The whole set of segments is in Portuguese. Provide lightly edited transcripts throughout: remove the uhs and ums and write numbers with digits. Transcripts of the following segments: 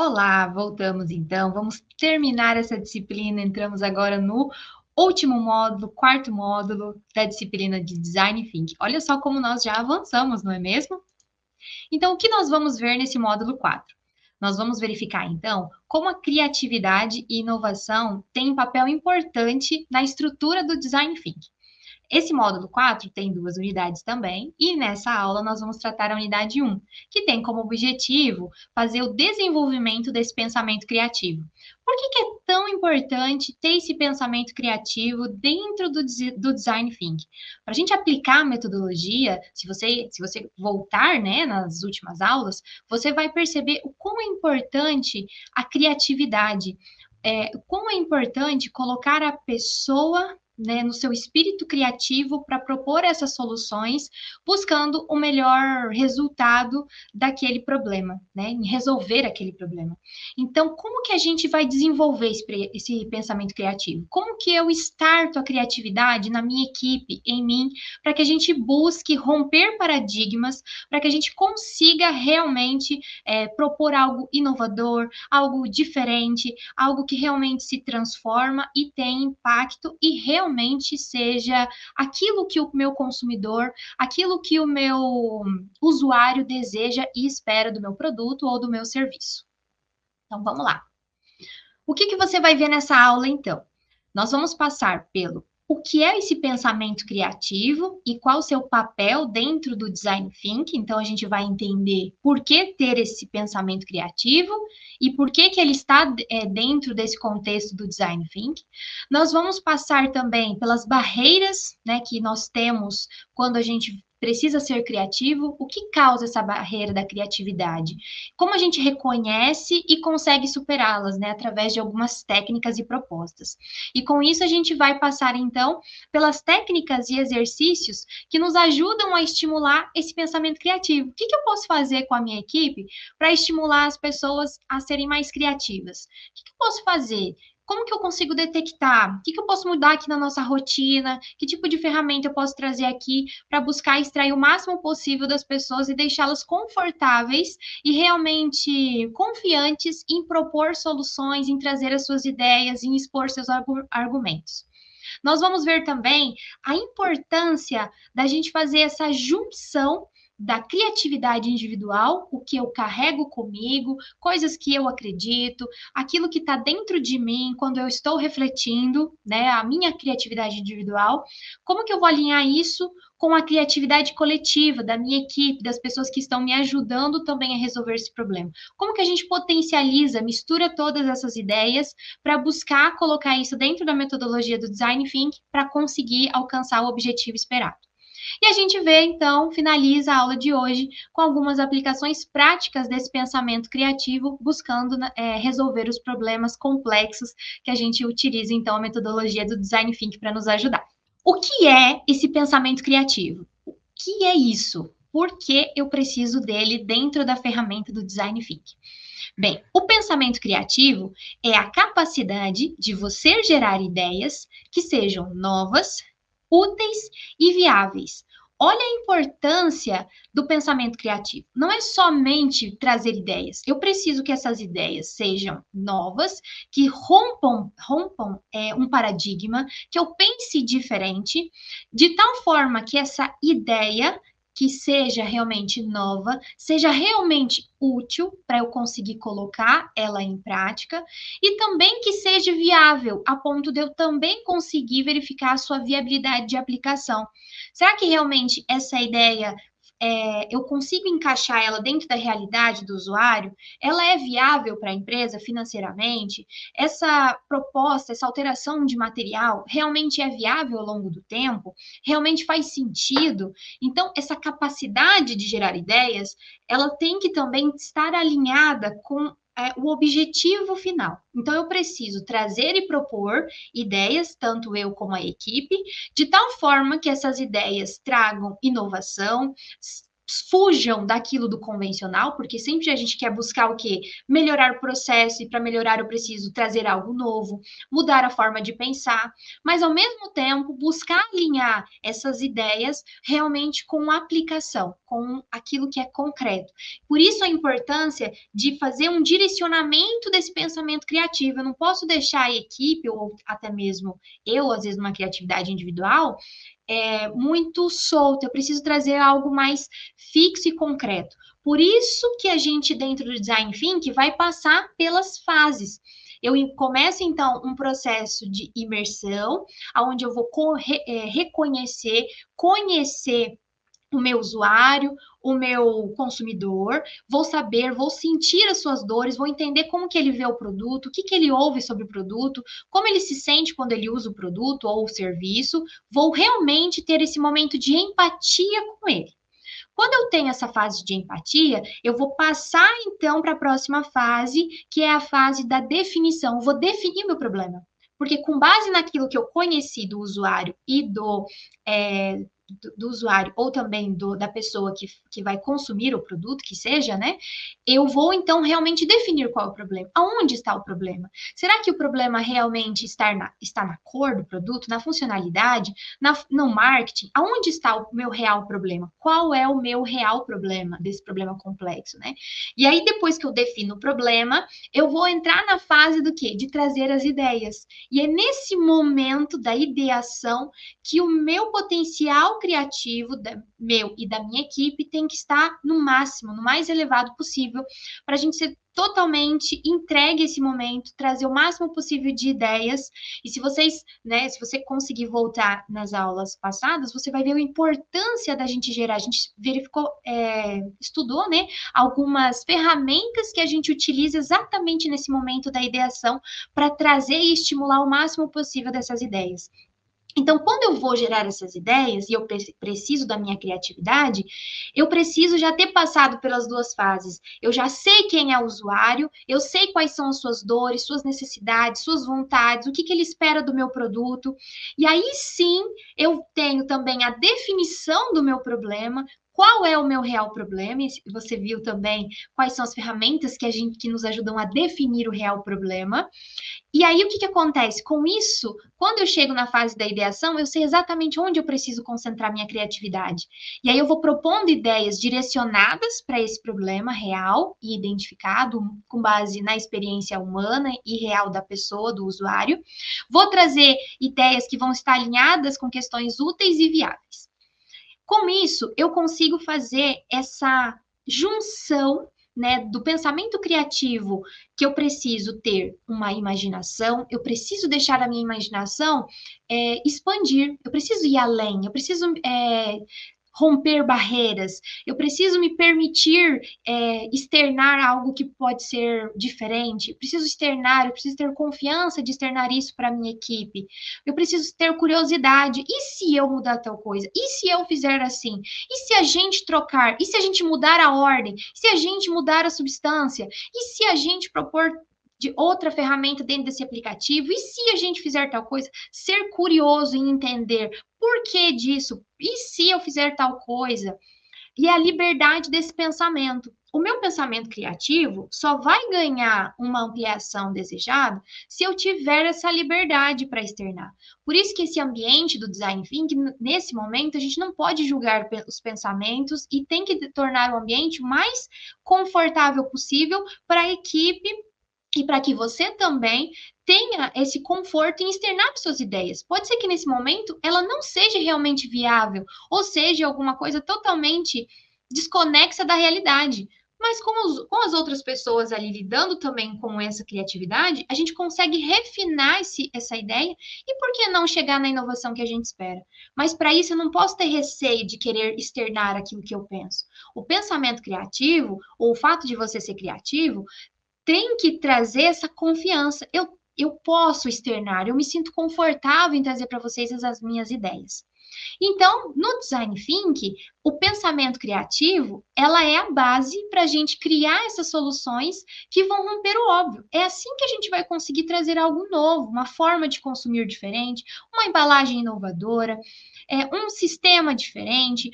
Olá, voltamos então. Vamos terminar essa disciplina. Entramos agora no último módulo, quarto módulo da disciplina de Design Thinking. Olha só como nós já avançamos, não é mesmo? Então, o que nós vamos ver nesse módulo 4? Nós vamos verificar, então, como a criatividade e inovação têm um papel importante na estrutura do Design Thinking. Esse módulo 4 tem duas unidades também, e nessa aula nós vamos tratar a unidade 1, que tem como objetivo fazer o desenvolvimento desse pensamento criativo. Por que é tão importante ter esse pensamento criativo dentro do design thinking? Para a gente aplicar a metodologia, se você voltar, né, nas últimas aulas, você vai perceber o quão é importante a criatividade, o quão é importante colocar a pessoa, né, no seu espírito criativo para propor essas soluções, buscando o melhor resultado daquele problema, né, em resolver aquele problema. Então, como que a gente vai desenvolver esse pensamento criativo? Como que eu starto a criatividade na minha equipe, em mim, para que a gente busque romper paradigmas, para que a gente consiga realmente propor algo inovador, algo diferente, algo que realmente se transforma e tem impacto e realmente seja aquilo que o meu consumidor, aquilo que o meu usuário deseja e espera do meu produto ou do meu serviço. Então, vamos lá. O que você vai ver nessa aula, então? Nós vamos passar pelo o que é esse pensamento criativo e qual o seu papel dentro do design thinking. Então, a gente vai entender por que ter esse pensamento criativo e por que ele está dentro desse contexto do design thinking. Nós vamos passar também pelas barreiras, né, que nós temos quando a gente precisa ser criativo. O que causa essa barreira da criatividade? Como a gente reconhece e consegue superá-las, né, através de algumas técnicas e propostas. E com isso a gente vai passar então pelas técnicas e exercícios que nos ajudam a estimular esse pensamento criativo. O que eu posso fazer com a minha equipe para estimular as pessoas a serem mais criativas? O que eu posso fazer? Como que eu consigo detectar? O que eu posso mudar aqui na nossa rotina? Que tipo de ferramenta eu posso trazer aqui para buscar extrair o máximo possível das pessoas e deixá-las confortáveis e realmente confiantes em propor soluções, em trazer as suas ideias, em expor seus argumentos. Nós vamos ver também a importância da gente fazer essa junção da criatividade individual, o que eu carrego comigo, coisas que eu acredito, aquilo que está dentro de mim quando eu estou refletindo, né, a minha criatividade individual, como que eu vou alinhar isso com a criatividade coletiva da minha equipe, das pessoas que estão me ajudando também a resolver esse problema. Como que a gente potencializa, mistura todas essas ideias para buscar colocar isso dentro da metodologia do Design Thinking para conseguir alcançar o objetivo esperado. E a gente vê, então, finaliza a aula de hoje com algumas aplicações práticas desse pensamento criativo, buscando resolver os problemas complexos que a gente utiliza, então, a metodologia do Design Thinking para nos ajudar. O que é esse pensamento criativo? O que é isso? Por que eu preciso dele dentro da ferramenta do Design Thinking? Bem, o pensamento criativo é a capacidade de você gerar ideias que sejam novas, úteis e viáveis. Olha a importância do pensamento criativo. Não é somente trazer ideias. Eu preciso que essas ideias sejam novas, que rompam um paradigma, que eu pense diferente, de tal forma que essa ideia que seja realmente nova, seja realmente útil para eu conseguir colocar ela em prática e também que seja viável, a ponto de eu também conseguir verificar a sua viabilidade de aplicação. Será que realmente essa ideia eu consigo encaixar ela dentro da realidade do usuário? Ela é viável para a empresa financeiramente? Essa proposta, essa alteração de material realmente é viável ao longo do tempo? Realmente faz sentido? Então, essa capacidade de gerar ideias, ela tem que também estar alinhada com o objetivo final. Então, eu preciso trazer e propor ideias, tanto eu como a equipe, de tal forma que essas ideias tragam inovação, fujam daquilo do convencional, porque sempre a gente quer buscar o quê? Melhorar o processo, e para melhorar eu preciso trazer algo novo, mudar a forma de pensar, mas ao mesmo tempo buscar alinhar essas ideias realmente com a aplicação, com aquilo que é concreto. Por isso a importância de fazer um direcionamento desse pensamento criativo. Eu não posso deixar a equipe, ou até mesmo eu, às vezes, numa criatividade individual, muito solta, eu preciso trazer algo mais fixo e concreto. Por isso que a gente, dentro do Design Thinking, vai passar pelas fases. Eu começo, então, um processo de imersão, onde eu vou reconhecer, conhecer o meu usuário, o meu consumidor, vou saber, vou sentir as suas dores, vou entender como que ele vê o produto, o que que ele ouve sobre o produto, como ele se sente quando ele usa o produto ou o serviço, vou realmente ter esse momento de empatia com ele. Quando eu tenho essa fase de empatia, eu vou passar então para a próxima fase, que é a fase da definição. Eu vou definir meu problema. Porque com base naquilo que eu conheci do usuário e do usuário, ou também da pessoa que vai consumir o produto, que seja, né? Eu vou então realmente definir qual é o problema. Aonde está o problema? Será que o problema realmente está na cor do produto, na funcionalidade, no marketing? Aonde está o meu real problema? Qual é o meu real problema desse problema complexo, né? E aí, depois que eu defino o problema, eu vou entrar na fase do quê? De trazer as ideias. E é nesse momento da ideação que o meu potencial criativo, meu e da minha equipe, tem que estar no máximo, no mais elevado possível, para a gente ser totalmente entregue esse momento, trazer o máximo possível de ideias. E se vocês, né, se você conseguir voltar nas aulas passadas, você vai ver a importância da gente gerar. A gente verificou, estudou, né, algumas ferramentas que a gente utiliza exatamente nesse momento da ideação para trazer e estimular o máximo possível dessas ideias. Então, quando eu vou gerar essas ideias e eu preciso da minha criatividade, eu preciso já ter passado pelas duas fases. Eu já sei quem é o usuário, eu sei quais são as suas dores, suas necessidades, suas vontades, o que que ele espera do meu produto. E aí sim, eu tenho também a definição do meu problema. Qual é o meu real problema? E você viu também quais são as ferramentas que nos ajudam a definir o real problema. E aí, o que que acontece? Com isso, quando eu chego na fase da ideação, eu sei exatamente onde eu preciso concentrar minha criatividade. E aí, eu vou propondo ideias direcionadas para esse problema real e identificado, com base na experiência humana e real da pessoa, do usuário. Vou trazer ideias que vão estar alinhadas com questões úteis e viáveis. Com isso, eu consigo fazer essa junção, né, do pensamento criativo, que eu preciso ter uma imaginação, eu preciso deixar a minha imaginação expandir, eu preciso ir além, eu preciso romper barreiras, eu preciso me permitir externar algo que pode ser diferente, eu preciso externar, eu preciso ter confiança de externar isso para a minha equipe, eu preciso ter curiosidade, e se eu mudar tal coisa? E se eu fizer assim? E se a gente trocar? E se a gente mudar a ordem? E se a gente mudar a substância? E se a gente propor de outra ferramenta dentro desse aplicativo? E se a gente fizer tal coisa? Ser curioso em entender por que disso? E se eu fizer tal coisa? E a liberdade desse pensamento. O meu pensamento criativo só vai ganhar uma ampliação desejada se eu tiver essa liberdade para externar. Por isso que esse ambiente do design thinking, nesse momento, a gente não pode julgar os pensamentos e tem que tornar o ambiente mais confortável possível para a equipe e para que você também tenha esse conforto em externar suas ideias. Pode ser que nesse momento ela não seja realmente viável, ou seja, alguma coisa totalmente desconexa da realidade. Mas com as outras pessoas ali lidando também com essa criatividade, a gente consegue refinar essa ideia e por que não chegar na inovação que a gente espera? Mas para isso eu não posso ter receio de querer externar aquilo que eu penso. O pensamento criativo, ou o fato de você ser criativo, tem que trazer essa confiança. Eu posso externar, eu me sinto confortável em trazer para vocês as minhas ideias. Então, no Design Thinking, o pensamento criativo, ela é a base para a gente criar essas soluções que vão romper o óbvio. É assim que a gente vai conseguir trazer algo novo, uma forma de consumir diferente, uma embalagem inovadora, um sistema diferente,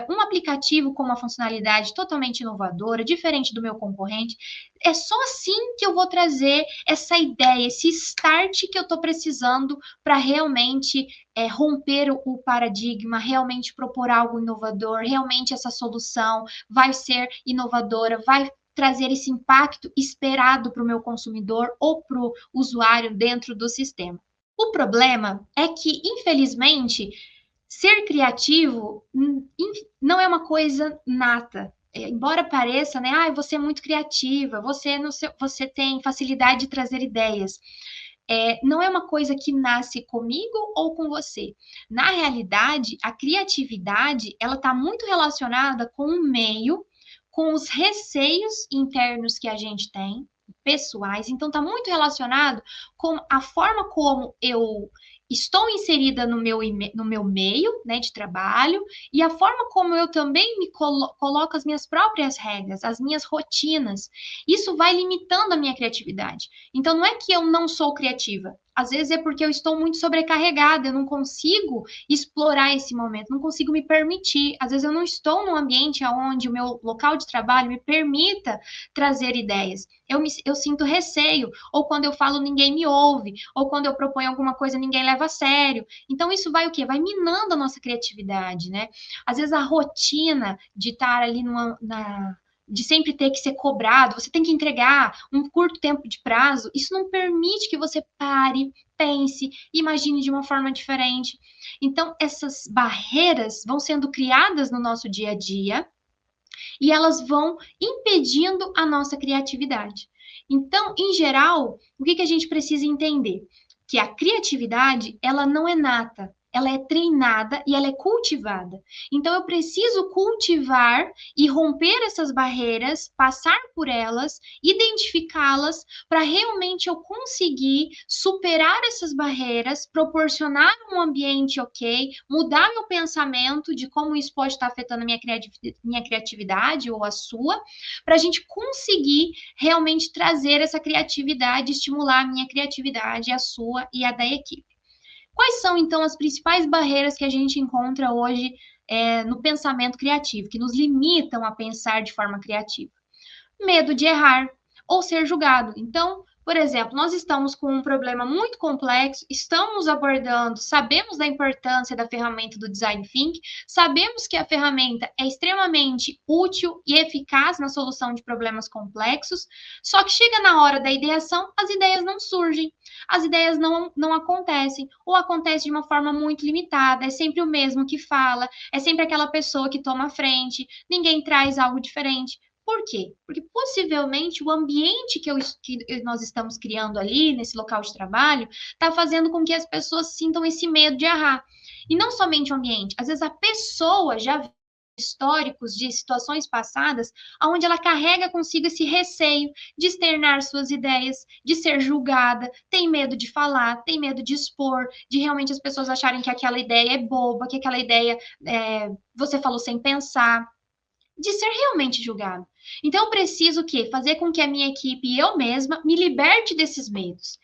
um aplicativo com uma funcionalidade totalmente inovadora, diferente do meu concorrente. É só assim que eu vou trazer essa ideia, esse start que eu estou precisando para realmente romper o paradigma, realmente propor algo inovador, realmente essa solução vai ser inovadora, vai trazer esse impacto esperado para o meu consumidor ou para o usuário dentro do sistema. O problema é que, infelizmente, ser criativo não é uma coisa nata. Embora pareça, né? Ah, você é muito criativa, você tem facilidade de trazer ideias. Não é uma coisa que nasce comigo ou com você. Na realidade, a criatividade ela está muito relacionada com o meio, com os receios internos que a gente tem, pessoais. Então, está muito relacionado com a forma como eu estou inserida no meu meio, né, de trabalho, e a forma como eu também me coloco as minhas próprias regras, as minhas rotinas. Isso vai limitando a minha criatividade. Então, não é que eu não sou criativa. Às vezes é porque eu estou muito sobrecarregada, eu não consigo explorar esse momento, não consigo me permitir. Às vezes eu não estou num ambiente onde o meu local de trabalho me permita trazer ideias. Eu sinto receio, ou quando eu falo ninguém me ouve, ou quando eu proponho alguma coisa ninguém leva a sério. Então isso vai o quê? Vai minando a nossa criatividade, né? Às vezes a rotina de estar ali de sempre ter que ser cobrado, você tem que entregar um curto tempo de prazo, isso não permite que você pare, pense, imagine de uma forma diferente. Então, essas barreiras vão sendo criadas no nosso dia a dia e elas vão impedindo a nossa criatividade. Então, em geral, o que a gente precisa entender? Que a criatividade, ela não é nata, ela é treinada e ela é cultivada. Então, eu preciso cultivar e romper essas barreiras, passar por elas, identificá-las, para realmente eu conseguir superar essas barreiras, proporcionar um ambiente ok, mudar meu pensamento de como isso pode estar afetando a minha criatividade ou a sua, para a gente conseguir realmente trazer essa criatividade, estimular a minha criatividade, a sua e a da equipe. Quais são, então, as principais barreiras que a gente encontra hoje no pensamento criativo, que nos limitam a pensar de forma criativa? Medo de errar ou ser julgado. Então, por exemplo, nós estamos com um problema muito complexo, estamos abordando, sabemos da importância da ferramenta do Design Thinking, sabemos que a ferramenta é extremamente útil e eficaz na solução de problemas complexos, só que chega na hora da ideação, as ideias não surgem, as ideias não acontecem, ou acontecem de uma forma muito limitada, é sempre o mesmo que fala, é sempre aquela pessoa que toma a frente, ninguém traz algo diferente. Por quê? Porque possivelmente o ambiente que nós estamos criando ali, nesse local de trabalho, está fazendo com que as pessoas sintam esse medo de errar. E não somente o ambiente, às vezes a pessoa já viu históricos de situações passadas, onde ela carrega consigo esse receio de externar suas ideias, de ser julgada, tem medo de falar, tem medo de expor, de realmente as pessoas acharem que aquela ideia é boba, que aquela ideia você falou sem pensar, de ser realmente julgado. Então, eu preciso o quê? Fazer com que a minha equipe e eu mesma me liberte desses medos.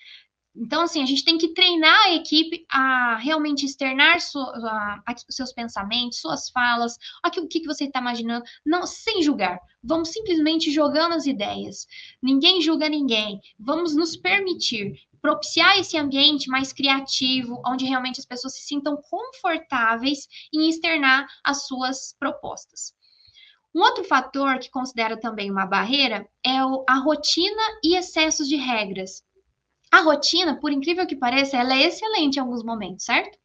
Então, assim, a gente tem que treinar a equipe a realmente externar os seus pensamentos, suas falas, o que você está imaginando, não, sem julgar. Vamos simplesmente jogando as ideias. Ninguém julga ninguém. Vamos nos permitir propiciar esse ambiente mais criativo, onde realmente as pessoas se sintam confortáveis em externar as suas propostas. Um outro fator que considero também uma barreira é a rotina e excessos de regras. A rotina, por incrível que pareça, ela é excelente em alguns momentos, certo?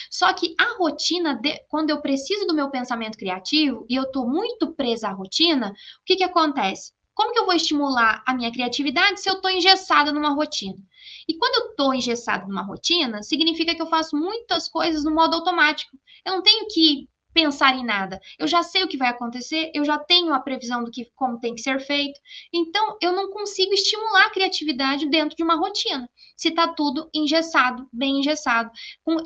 Só que a rotina, quando eu preciso do meu pensamento criativo e eu estou muito presa à rotina, o que acontece? Como que eu vou estimular a minha criatividade se eu estou engessada numa rotina? E quando eu estou engessada numa rotina, significa que eu faço muitas coisas no modo automático. Eu não tenho que pensar em nada. Eu já sei o que vai acontecer, eu já tenho a previsão como tem que ser feito. Então, eu não consigo estimular a criatividade dentro de uma rotina. Se está tudo engessado, bem engessado, com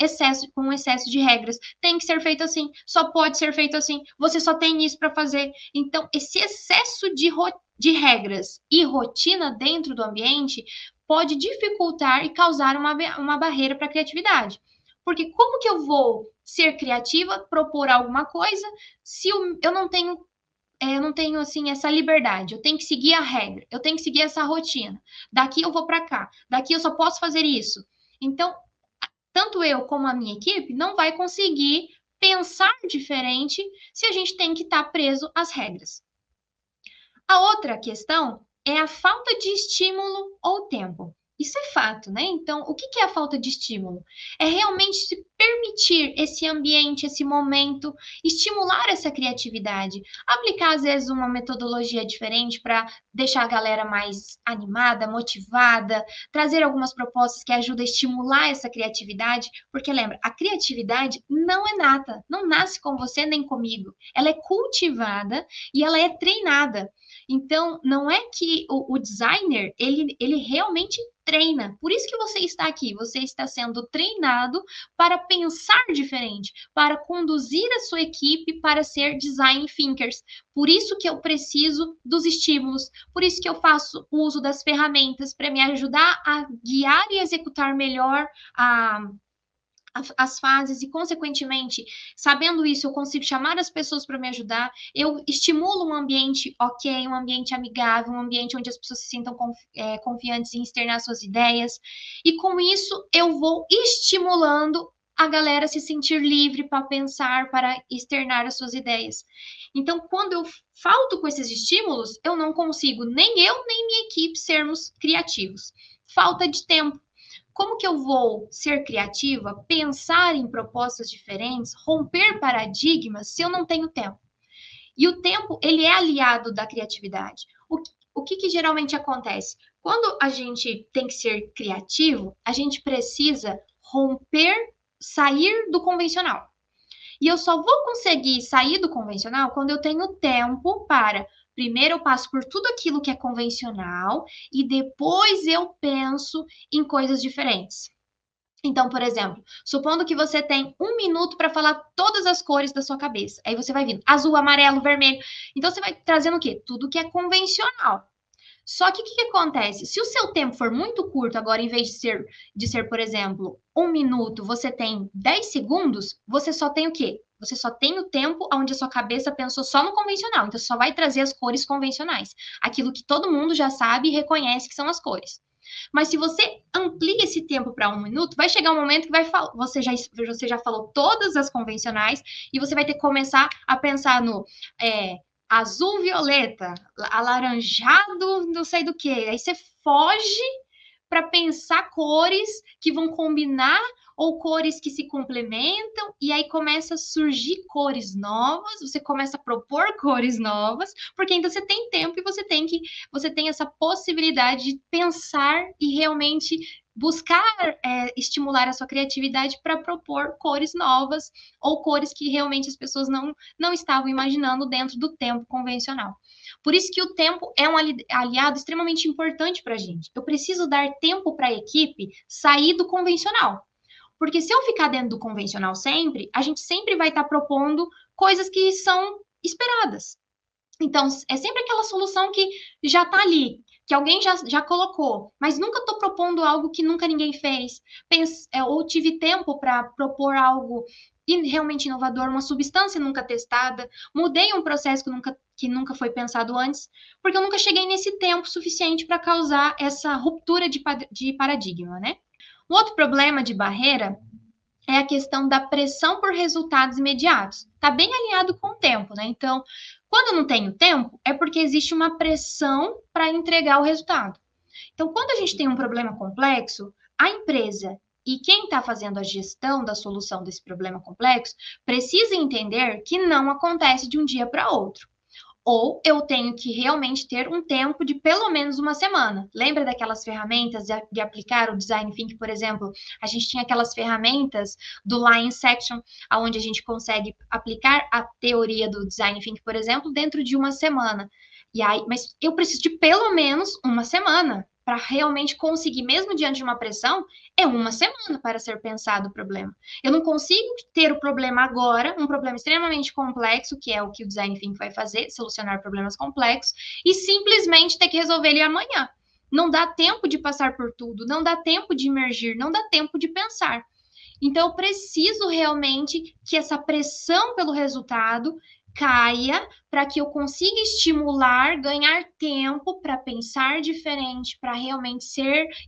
excesso de regras. Tem que ser feito assim, só pode ser feito assim, você só tem isso para fazer. Então, esse excesso de regras e rotina dentro do ambiente pode dificultar e causar uma barreira para a criatividade. Porque como que eu vou ser criativa, propor alguma coisa, se eu não tenho assim essa liberdade, eu tenho que seguir a regra, eu tenho que seguir essa rotina. Daqui eu vou para cá, daqui eu só posso fazer isso. Então, tanto eu como a minha equipe não vai conseguir pensar diferente se a gente tem que estar preso às regras. A outra questão é a falta de estímulo ou tempo. Isso é fato, né? Então, o que é a falta de estímulo? É realmente se permitir esse ambiente, esse momento, estimular essa criatividade, aplicar às vezes uma metodologia diferente para deixar a galera mais animada, motivada, trazer algumas propostas que ajudem a estimular essa criatividade, porque lembra, a criatividade não é nata, não nasce com você nem comigo. Ela é cultivada e ela é treinada. Então, não é que o designer, ele realmente treina. Por isso que você está aqui. Você está sendo treinado para pensar diferente, para conduzir a sua equipe para ser design thinkers. Por isso que eu preciso dos estímulos. Por isso que eu faço uso das ferramentas para me ajudar a guiar e executar melhor as fases e, consequentemente, sabendo isso, eu consigo chamar as pessoas para me ajudar, eu estimulo um ambiente ok, um ambiente amigável, um ambiente onde as pessoas se sintam confiantes em externar suas ideias, e com isso eu vou estimulando a galera a se sentir livre para pensar, para externar as suas ideias. Então, quando eu falto com esses estímulos, eu não consigo, nem eu, nem minha equipe, sermos criativos. Falta de tempo. Como que eu vou ser criativa, pensar em propostas diferentes, romper paradigmas se eu não tenho tempo? E o tempo, ele é aliado da criatividade. O que geralmente acontece? Quando a gente tem que ser criativo, a gente precisa romper, sair do convencional. E eu só vou conseguir sair do convencional quando eu tenho tempo para. Primeiro eu passo por tudo aquilo que é convencional e depois eu penso em coisas diferentes. Então, por exemplo, supondo que você tem 1 minuto para falar todas as cores da sua cabeça. Aí você vai vindo azul, amarelo, vermelho. Então você vai trazendo o quê? Tudo que é convencional. Só que o que acontece? Se o seu tempo for muito curto, agora, em vez de ser, por exemplo, 1 minuto, você tem 10 segundos, você só tem o quê? Você só tem o tempo onde a sua cabeça pensou só no convencional. Então, só vai trazer as cores convencionais. Aquilo que todo mundo já sabe e reconhece que são as cores. Mas se você amplia esse tempo para 1 minuto, vai chegar um momento que você já falou todas as convencionais e você vai ter que começar a pensar no azul, violeta, alaranjado, não sei do que. Aí você foge para pensar cores que vão combinar ou cores que se complementam, e aí começa a surgir cores novas, você começa a propor cores novas, porque ainda você tem tempo e você tem essa possibilidade de pensar e realmente buscar estimular a sua criatividade para propor cores novas ou cores que realmente as pessoas não estavam imaginando dentro do tempo convencional. Por isso que o tempo é um aliado extremamente importante para a gente. Eu preciso dar tempo para a equipe sair do convencional. Porque se eu ficar dentro do convencional sempre, a gente sempre vai estar propondo coisas que são esperadas. Então, é sempre aquela solução que já está ali, que alguém já colocou, mas nunca estou propondo algo que nunca ninguém fez. Ou tive tempo para propor algo realmente inovador, uma substância nunca testada, mudei um processo que nunca foi pensado antes, porque eu nunca cheguei nesse tempo suficiente para causar essa ruptura de paradigma, né? Um outro problema de barreira é a questão da pressão por resultados imediatos. Está bem alinhado com o tempo, né? Então, quando eu não tenho tempo, é porque existe uma pressão para entregar o resultado. Então, quando a gente tem um problema complexo, a empresa e quem está fazendo a gestão da solução desse problema complexo precisa entender que não acontece de um dia para outro. Ou eu tenho que realmente ter um tempo de pelo menos uma semana. Lembra daquelas ferramentas de aplicar o Design Thinking, por exemplo? A gente tinha aquelas ferramentas do Line Section, onde a gente consegue aplicar a teoria do Design Thinking, por exemplo, dentro de uma semana. E aí, mas eu preciso de pelo menos uma semana para realmente conseguir, mesmo diante de uma pressão, é uma semana para ser pensado o problema. Eu não consigo ter o problema agora, um problema extremamente complexo, que é o que o Design Thinking vai fazer, solucionar problemas complexos, e simplesmente ter que resolver ele amanhã. Não dá tempo de passar por tudo, não dá tempo de emergir, não dá tempo de pensar. Então, eu preciso realmente que essa pressão pelo resultado caia para que eu consiga estimular, ganhar tempo para pensar diferente, para realmente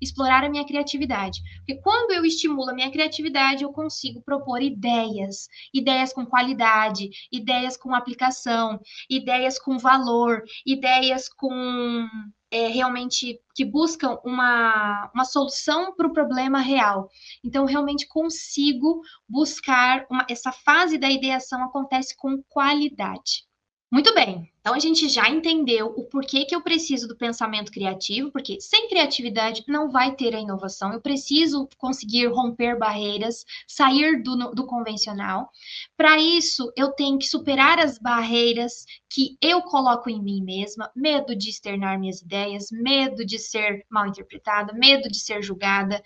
explorar a minha criatividade. Porque quando eu estimulo a minha criatividade, eu consigo propor ideias, ideias com qualidade, ideias com aplicação, ideias com valor, ideias com realmente que buscam uma solução para o problema real. Então, realmente consigo buscar essa fase da ideação acontece com qualidade. Muito bem. Então a gente já entendeu o porquê que eu preciso do pensamento criativo, porque sem criatividade não vai ter a inovação. Eu preciso conseguir romper barreiras, sair do convencional. Para isso, eu tenho que superar as barreiras que eu coloco em mim mesma, medo de externar minhas ideias, medo de ser mal interpretada, medo de ser julgada,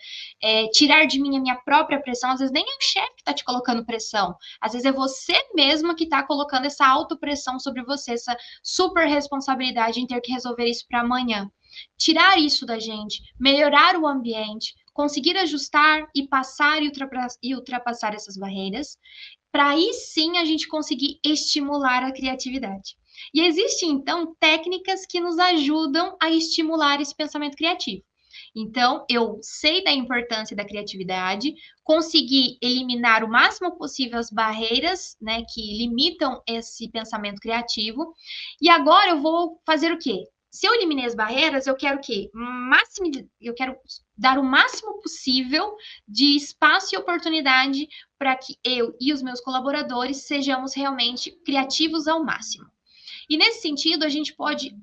tirar de mim a minha própria pressão. Às vezes nem é o chefe que está te colocando pressão, às vezes é você mesma que está colocando essa autopressão sobre você, essa super responsabilidade em ter que resolver isso para amanhã. Tirar isso da gente, melhorar o ambiente, conseguir ajustar e passar e ultrapassar essas barreiras, para aí sim a gente conseguir estimular a criatividade. E existem, então, técnicas que nos ajudam a estimular esse pensamento criativo. Então, eu sei da importância da criatividade, consegui eliminar o máximo possível as barreiras, né, que limitam esse pensamento criativo. E agora eu vou fazer o quê? Se eu eliminei as barreiras, eu quero o quê? Eu quero dar o máximo possível de espaço e oportunidade para que eu e os meus colaboradores sejamos realmente criativos ao máximo. E nesse sentido, a gente pode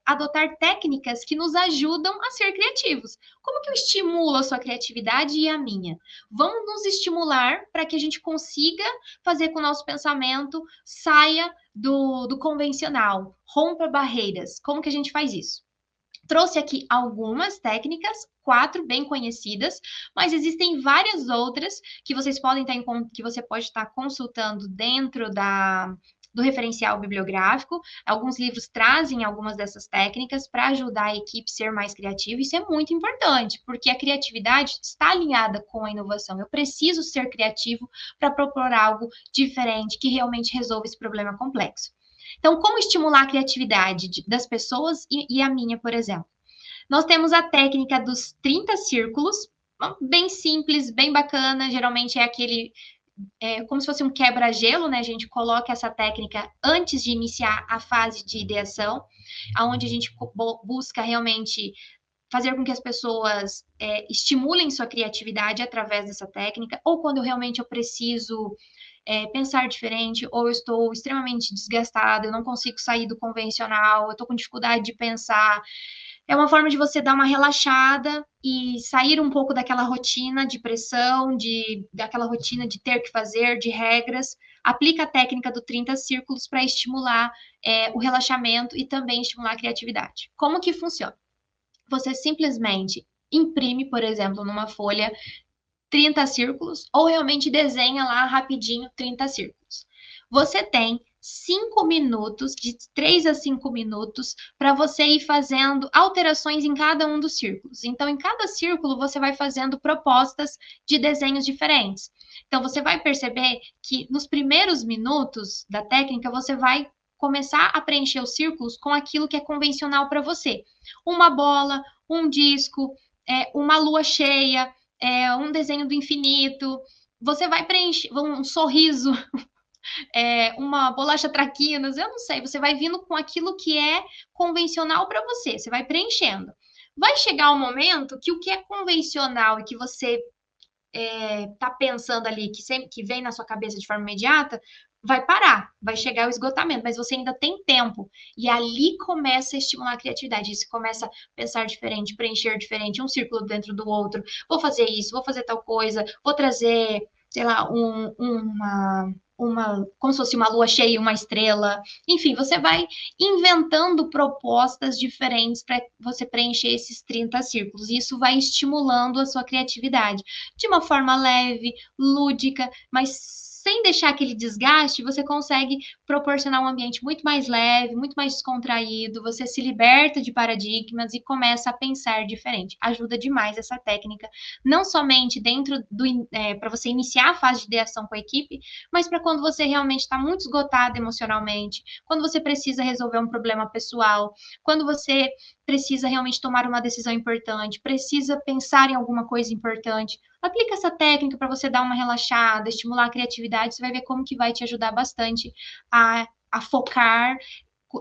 adotar técnicas que nos ajudam a ser criativos. Como que eu estimulo a sua criatividade e a minha? Vamos nos estimular para que a gente consiga fazer com que o nosso pensamento saia do convencional, rompa barreiras. Como que a gente faz isso? Trouxe aqui algumas técnicas, 4 bem conhecidas, mas existem várias outras que vocês podem estar que você pode estar consultando dentro do referencial bibliográfico. Alguns livros trazem algumas dessas técnicas para ajudar a equipe a ser mais criativa. Isso é muito importante, porque a criatividade está alinhada com a inovação. Eu preciso ser criativo para propor algo diferente que realmente resolva esse problema complexo. Então, como estimular a criatividade das pessoas e a minha, por exemplo? Nós temos a técnica dos 30 círculos, bem simples, bem bacana. Geralmente é aquele, como se fosse um quebra-gelo, né? A gente coloca essa técnica antes de iniciar a fase de ideação, onde a gente busca realmente fazer com que as pessoas estimulem sua criatividade através dessa técnica, ou quando realmente eu preciso pensar diferente, ou eu estou extremamente desgastada, eu não consigo sair do convencional, eu estou com dificuldade de pensar. É uma forma de você dar uma relaxada e sair um pouco daquela rotina de pressão, daquela rotina de ter que fazer, de regras. Aplica a técnica do 30 círculos para estimular o relaxamento e também estimular a criatividade. Como que funciona? Você simplesmente imprime, por exemplo, numa folha 30 círculos, ou realmente desenha lá rapidinho 30 círculos. Você tem 5 minutos, de 3 a 5 minutos, para você ir fazendo alterações em cada um dos círculos. Então, em cada círculo, você vai fazendo propostas de desenhos diferentes. Então, você vai perceber que nos primeiros minutos da técnica, você vai começar a preencher os círculos com aquilo que é convencional para você. Uma bola, um disco, uma lua cheia, um desenho do infinito. Você vai preencher um sorriso, uma bolacha traquinas, eu não sei. Você vai vindo com aquilo que é convencional para você. Você vai preenchendo. Vai chegar um momento que o que é convencional e que você está pensando ali, que vem na sua cabeça de forma imediata, vai parar, vai chegar ao esgotamento, mas você ainda tem tempo. E ali começa a estimular a criatividade. Você começa a pensar diferente, preencher diferente, um círculo dentro do outro. Vou fazer isso, vou fazer tal coisa, vou trazer, sei lá, como se fosse uma lua cheia, uma estrela. Enfim, você vai inventando propostas diferentes para você preencher esses 30 círculos. E isso vai estimulando a sua criatividade de uma forma leve, lúdica, mas sem deixar aquele desgaste, você consegue proporcionar um ambiente muito mais leve, muito mais descontraído, você se liberta de paradigmas e começa a pensar diferente. Ajuda demais essa técnica, não somente dentro do para você iniciar a fase de ideação com a equipe, mas para quando você realmente está muito esgotado emocionalmente, quando você precisa resolver um problema pessoal, quando você precisa realmente tomar uma decisão importante, precisa pensar em alguma coisa importante. Aplica essa técnica para você dar uma relaxada, estimular a criatividade, você vai ver como que vai te ajudar bastante a focar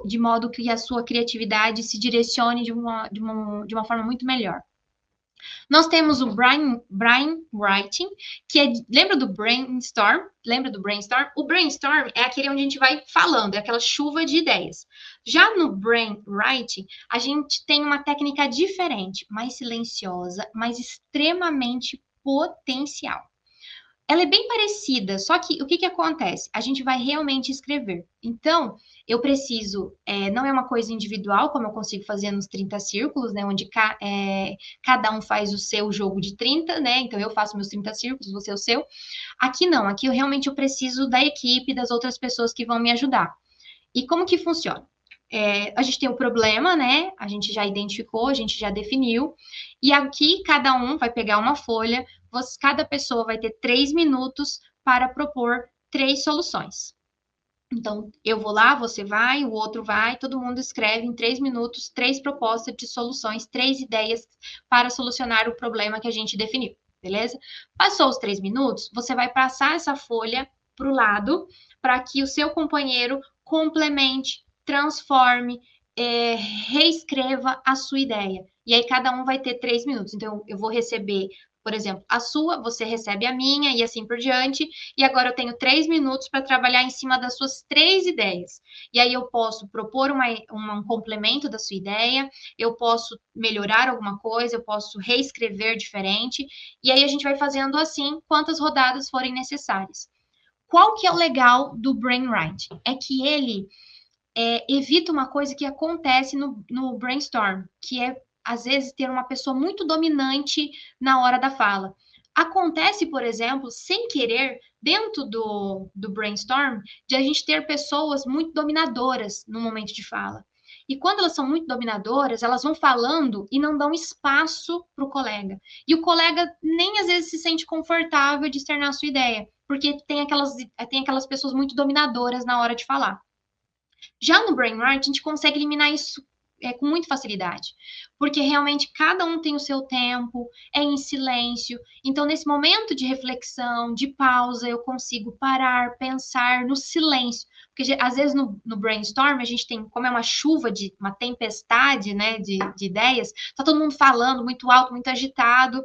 de modo que a sua criatividade se direcione de uma forma muito melhor. Nós temos o brainwriting, que é, lembra do brainstorm? Lembra do brainstorm? O brainstorm é aquele onde a gente vai falando, é aquela chuva de ideias. Já no brainwriting, a gente tem uma técnica diferente, mais silenciosa, mas extremamente potencial. Ela é bem parecida, só que o que acontece? A gente vai realmente escrever. Então, eu preciso, não é uma coisa individual, como eu consigo fazer nos 30 círculos, né? Onde cada um faz o seu jogo de 30, né? Então, eu faço meus 30 círculos, você o seu. Aqui não, aqui eu preciso da equipe, das outras pessoas que vão me ajudar. E como que funciona? A gente tem o problema, né? A gente já identificou, a gente já definiu. E aqui cada um vai pegar uma folha, cada pessoa vai ter 3 minutos para propor 3 soluções. Então, eu vou lá, você vai, o outro vai, todo mundo escreve em 3 minutos 3 propostas de soluções, 3 ideias para solucionar o problema que a gente definiu, beleza? Passou os 3 minutos, você vai passar essa folha para o lado, para que o seu companheiro complemente, transforme, reescreva a sua ideia. E aí cada um vai ter 3 minutos. Então, eu vou receber, por exemplo, a sua, você recebe a minha e assim por diante. E agora eu tenho 3 minutos para trabalhar em cima das suas 3 ideias. E aí eu posso propor um complemento da sua ideia, eu posso melhorar alguma coisa, eu posso reescrever diferente. E aí a gente vai fazendo assim quantas rodadas forem necessárias. Qual que é o legal do brainwriting? É que ele evita uma coisa que acontece no brainstorm, que é, às vezes, ter uma pessoa muito dominante na hora da fala. Acontece, por exemplo, sem querer, dentro do brainstorm, de a gente ter pessoas muito dominadoras no momento de fala. E quando elas são muito dominadoras, elas vão falando e não dão espaço para o colega. E o colega nem às vezes se sente confortável de externar a sua ideia, porque tem aquelas pessoas muito dominadoras na hora de falar. Já no brainwriting, a gente consegue eliminar isso com muita facilidade, porque realmente cada um tem o seu tempo, é em silêncio. Então, nesse momento de reflexão, de pausa, eu consigo parar, pensar no silêncio. Porque às vezes no brainstorm a gente tem, como é uma chuva, uma tempestade, né, de ideias, tá todo mundo falando muito alto, muito agitado.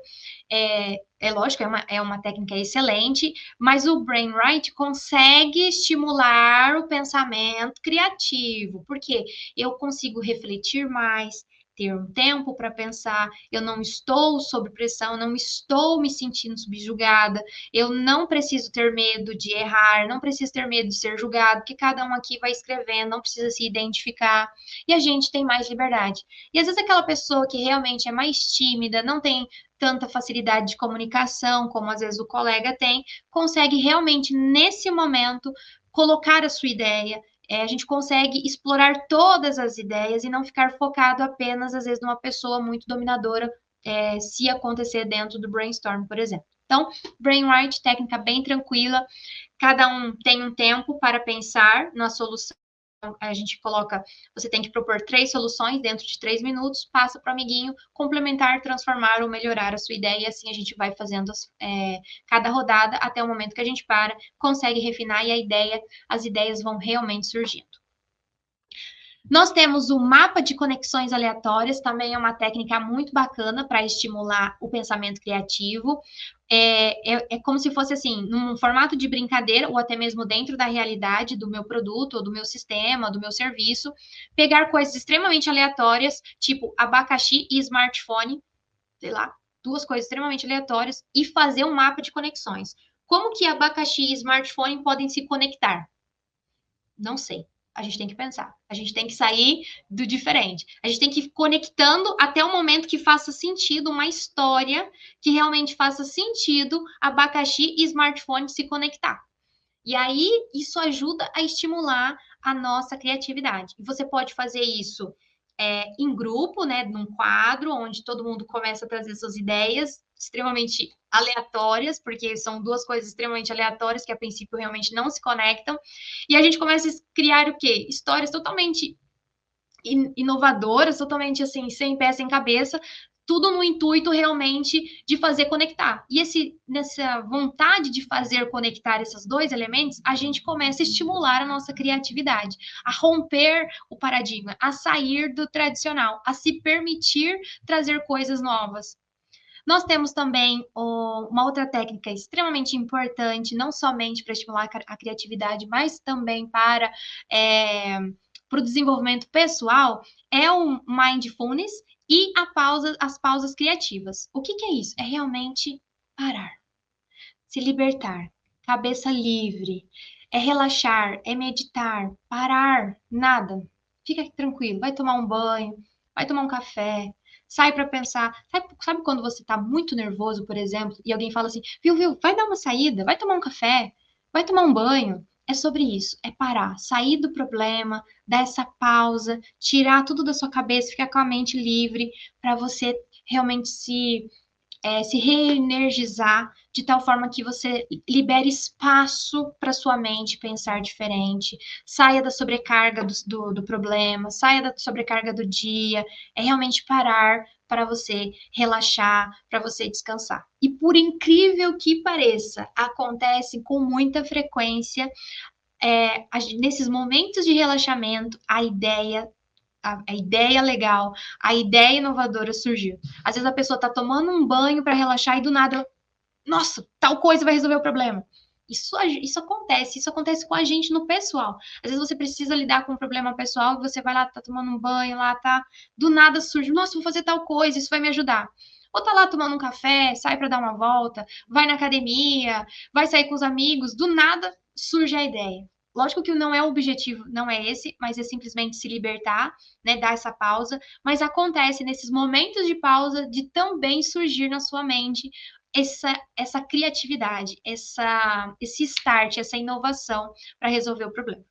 Lógico, é uma técnica excelente, mas o brainwriting consegue estimular o pensamento criativo, porque eu consigo refletir mais, ter um tempo para pensar, eu não estou sob pressão, não estou me sentindo subjugada, eu não preciso ter medo de errar, não preciso ter medo de ser julgado, porque cada um aqui vai escrevendo, não precisa se identificar, e a gente tem mais liberdade. E às vezes aquela pessoa que realmente é mais tímida, não tem tanta facilidade de comunicação como às vezes o colega tem, consegue realmente nesse momento colocar a sua ideia, a gente consegue explorar todas as ideias e não ficar focado apenas, às vezes, numa pessoa muito dominadora, se acontecer dentro do brainstorm, por exemplo. Então, brainwriting, técnica bem tranquila, cada um tem um tempo para pensar na solução. A gente coloca, você tem que propor 3 soluções dentro de 3 minutos, passa para o amiguinho complementar, transformar ou melhorar a sua ideia, e assim a gente vai fazendo cada rodada até o momento que a gente consegue refinar e as ideias vão realmente surgindo. Nós temos o mapa de conexões aleatórias, também é uma técnica muito bacana para estimular o pensamento criativo. É como se fosse assim, num formato de brincadeira, ou até mesmo dentro da realidade do meu produto, ou do meu sistema, do meu serviço, pegar coisas extremamente aleatórias, tipo abacaxi e smartphone, sei lá, 2 coisas extremamente aleatórias, e fazer um mapa de conexões. Como que abacaxi e smartphone podem se conectar? Não sei. A gente tem que pensar. A gente tem que sair do diferente. A gente tem que ir conectando até o momento que faça sentido uma história que realmente faça sentido abacaxi e smartphone se conectar. E aí, isso ajuda a estimular a nossa criatividade. E você pode fazer isso em grupo, né, num quadro, onde todo mundo começa a trazer suas ideias extremamente aleatórias, porque são duas coisas extremamente aleatórias que a princípio realmente não se conectam, e a gente começa a criar o quê? Histórias totalmente inovadoras, totalmente assim, sem pé, sem cabeça, tudo no intuito realmente de fazer conectar. E nessa vontade de fazer conectar esses dois elementos, a gente começa a estimular a nossa criatividade, a romper o paradigma, a sair do tradicional, a se permitir trazer coisas novas. Nós temos também uma outra técnica extremamente importante, não somente para estimular a criatividade, mas também para o desenvolvimento pessoal, é o mindfulness e as pausas criativas. O que é isso? É realmente parar, se libertar, cabeça livre, é relaxar, é meditar, parar, nada. Fica tranquilo, vai tomar um banho, vai tomar um café, sai para pensar. Sabe quando você está muito nervoso, por exemplo, e alguém fala assim, viu, vai dar uma saída, vai tomar um café, vai tomar um banho. É sobre isso, é parar, sair do problema, dar essa pausa, tirar tudo da sua cabeça, ficar com a mente livre, para você realmente se reenergizar de tal forma que você libere espaço para sua mente pensar diferente, saia da sobrecarga do problema, saia da sobrecarga do dia, é realmente parar para você relaxar, para você descansar. E por incrível que pareça, acontece com muita frequência, nesses momentos de relaxamento, a ideia legal, a ideia inovadora surgiu. Às vezes a pessoa está tomando um banho para relaxar e do nada, nossa, tal coisa vai resolver o problema. Isso acontece com a gente no pessoal. Às vezes você precisa lidar com um problema pessoal e você vai lá, tá tomando um banho, lá tá, do nada surge, nossa, vou fazer tal coisa, isso vai me ajudar. Ou tá lá tomando um café, sai para dar uma volta, vai na academia, vai sair com os amigos, do nada surge a ideia. Lógico que não é o objetivo, não é esse, mas é simplesmente se libertar, né, dar essa pausa, mas acontece nesses momentos de pausa de também surgir na sua mente essa criatividade, esse start, essa inovação para resolver o problema.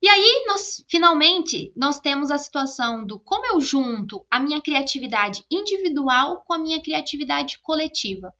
E aí, finalmente, nós temos a situação do como eu junto a minha criatividade individual com a minha criatividade coletiva.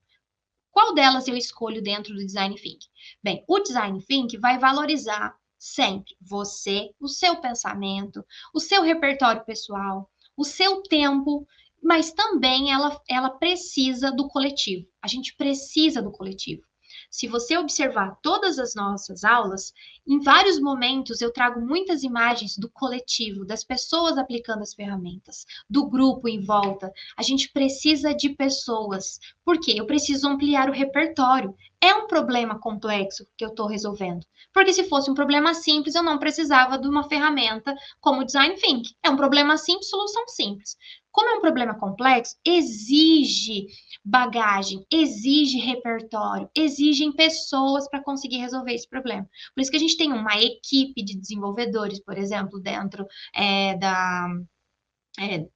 Qual delas eu escolho dentro do Design Thinking? Bem, o Design Thinking vai valorizar sempre você, o seu pensamento, o seu repertório pessoal, o seu tempo, mas também ela precisa do coletivo. A gente precisa do coletivo. Se você observar todas as nossas aulas, em vários momentos eu trago muitas imagens do coletivo, das pessoas aplicando as ferramentas, do grupo em volta. A gente precisa de pessoas. Por quê? Eu preciso ampliar o repertório. É um problema complexo que eu estou resolvendo. Porque se fosse um problema simples, eu não precisava de uma ferramenta como o Design Thinking. É um problema simples, solução simples. Como é um problema complexo, exige bagagem, exige repertório, exigem pessoas para conseguir resolver esse problema. Por isso que a gente tem uma equipe de desenvolvedores, por exemplo, dentro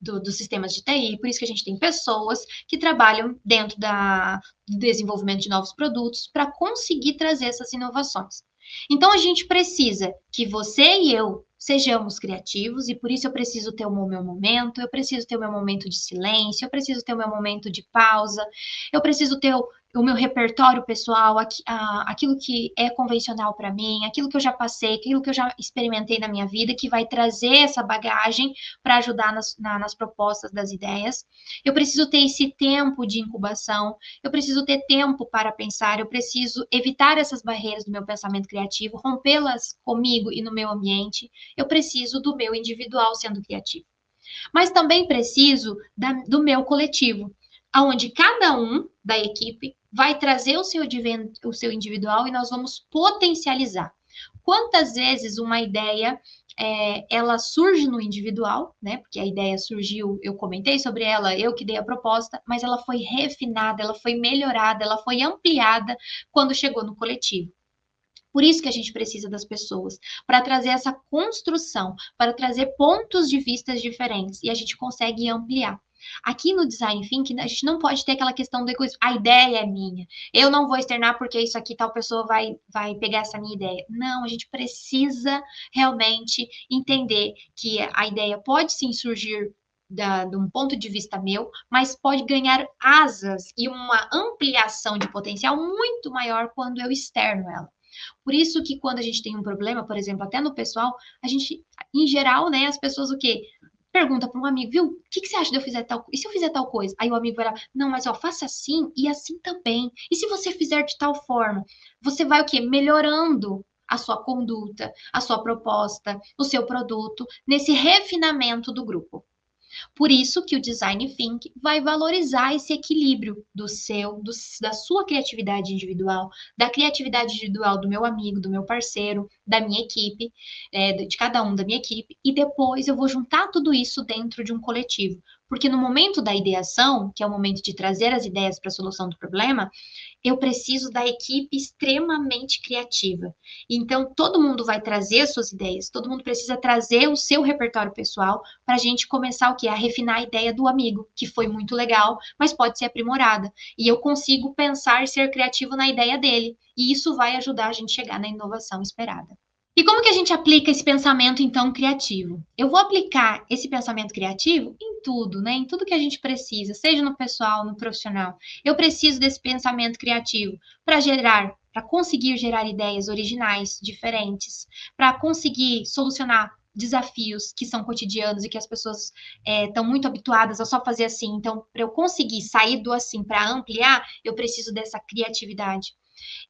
dos sistemas de TI, por isso que a gente tem pessoas que trabalham dentro do desenvolvimento de novos produtos para conseguir trazer essas inovações. Então, a gente precisa que você e eu sejamos criativos, e por isso eu preciso ter o meu momento, eu preciso ter o meu momento de silêncio, eu preciso ter o meu momento de pausa, eu preciso ter o meu repertório pessoal, aquilo que é convencional para mim, aquilo que eu já passei, aquilo que eu já experimentei na minha vida, que vai trazer essa bagagem para ajudar nas propostas das ideias. Eu preciso ter esse tempo de incubação, eu preciso ter tempo para pensar, eu preciso evitar essas barreiras do meu pensamento criativo, rompê-las comigo e no meu ambiente. Eu preciso do meu individual sendo criativo. Mas também preciso do meu coletivo, onde cada um da equipe vai trazer o seu individual e nós vamos potencializar. Quantas vezes uma ideia ela surge no individual, né? Porque a ideia surgiu, eu comentei sobre ela, eu que dei a proposta, mas ela foi refinada, ela foi melhorada, ela foi ampliada quando chegou no coletivo. Por isso que a gente precisa das pessoas, para trazer essa construção, para trazer pontos de vista diferentes, e a gente consegue ampliar. Aqui no Design Thinking, a gente não pode ter aquela questão do egoísmo. A ideia é minha. Eu não vou externar porque isso aqui tal pessoa vai pegar essa minha ideia. Não, a gente precisa realmente entender que a ideia pode sim surgir de um ponto de vista meu, mas pode ganhar asas e uma ampliação de potencial muito maior quando eu externo ela. Por isso que quando a gente tem um problema, por exemplo, até no pessoal, a gente, em geral, né, as pessoas o quê? Pergunta para um amigo, viu? O que você acha de eu fizer tal coisa? E se eu fizer tal coisa? Aí o amigo vai lá, não, mas ó, faça assim e assim também. E se você fizer de tal forma? Você vai o quê? Melhorando a sua conduta, a sua proposta, o seu produto, nesse refinamento do grupo. Por isso que o Design Think vai valorizar esse equilíbrio da sua criatividade individual, da criatividade individual do meu amigo, do meu parceiro, da minha equipe, de cada um da minha equipe, e depois eu vou juntar tudo isso dentro de um coletivo. Porque no momento da ideação, que é o momento de trazer as ideias para a solução do problema, eu preciso da equipe extremamente criativa. Então, todo mundo vai trazer as suas ideias, todo mundo precisa trazer o seu repertório pessoal para a gente começar o quê? A refinar a ideia do amigo, que foi muito legal, mas pode ser aprimorada. E eu consigo pensar e ser criativo na ideia dele. E isso vai ajudar a gente a chegar na inovação esperada. E como que a gente aplica esse pensamento, então, criativo? Eu vou aplicar esse pensamento criativo em tudo, né? Em tudo que a gente precisa, seja no pessoal, no profissional. Eu preciso desse pensamento criativo para conseguir gerar ideias originais, diferentes, para conseguir solucionar desafios que são cotidianos e que as pessoas estão muito habituadas a só fazer assim. Então, para eu conseguir sair do assim para ampliar, eu preciso dessa criatividade.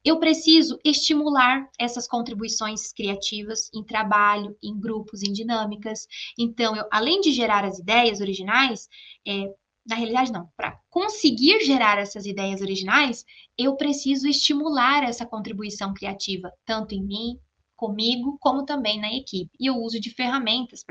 Eu preciso estimular essas contribuições criativas em trabalho, em grupos, em dinâmicas. Então, além de gerar as ideias originais, na realidade, não. Para conseguir gerar essas ideias originais, eu preciso estimular essa contribuição criativa, tanto em mim, comigo, como também na equipe. E eu uso de ferramentas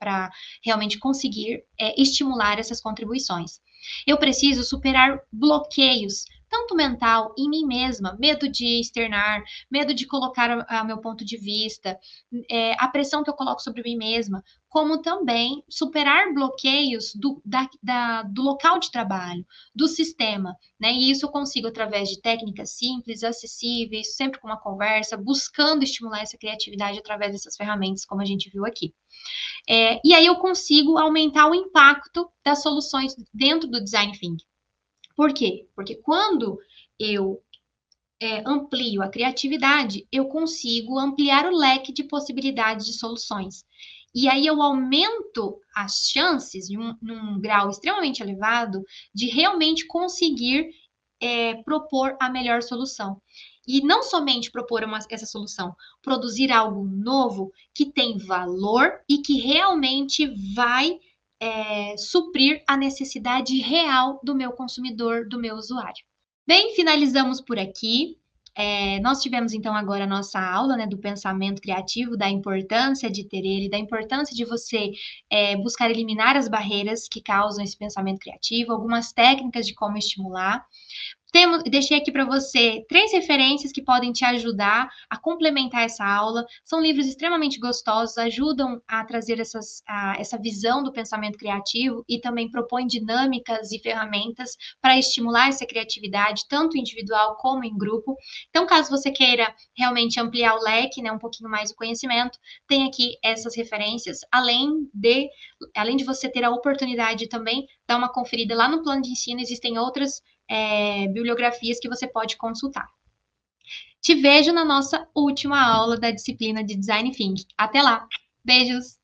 para realmente conseguir estimular essas contribuições. Eu preciso superar bloqueios tanto mental, em mim mesma, medo de externar, medo de colocar o meu ponto de vista, a pressão que eu coloco sobre mim mesma, como também superar bloqueios do local de trabalho, do sistema, né? E isso eu consigo através de técnicas simples, acessíveis, sempre com uma conversa, buscando estimular essa criatividade através dessas ferramentas, como a gente viu aqui. E aí eu consigo aumentar o impacto das soluções dentro do design thinking. Por quê? Porque quando eu amplio a criatividade, eu consigo ampliar o leque de possibilidades de soluções. E aí eu aumento as chances, num grau extremamente elevado, de realmente conseguir propor a melhor solução. E não somente propor essa solução, produzir algo novo que tem valor e que realmente vai suprir a necessidade real do meu consumidor, do meu usuário. Bem, finalizamos por aqui. Nós tivemos então agora a nossa aula, né, do pensamento criativo, da importância de ter ele, da importância de você buscar eliminar as barreiras que causam esse pensamento criativo, algumas técnicas de como estimular. Deixei aqui para você 3 referências que podem te ajudar a complementar essa aula. São livros extremamente gostosos, ajudam a trazer essa visão do pensamento criativo e também propõem dinâmicas e ferramentas para estimular essa criatividade, tanto individual como em grupo. Então, caso você queira realmente ampliar o leque, né, um pouquinho mais o conhecimento, tem aqui essas referências, além de você ter a oportunidade de também dar uma conferida lá no plano de ensino, existem outras bibliografias que você pode consultar. Te vejo na nossa última aula da disciplina de Design Thinking. Até lá! Beijos!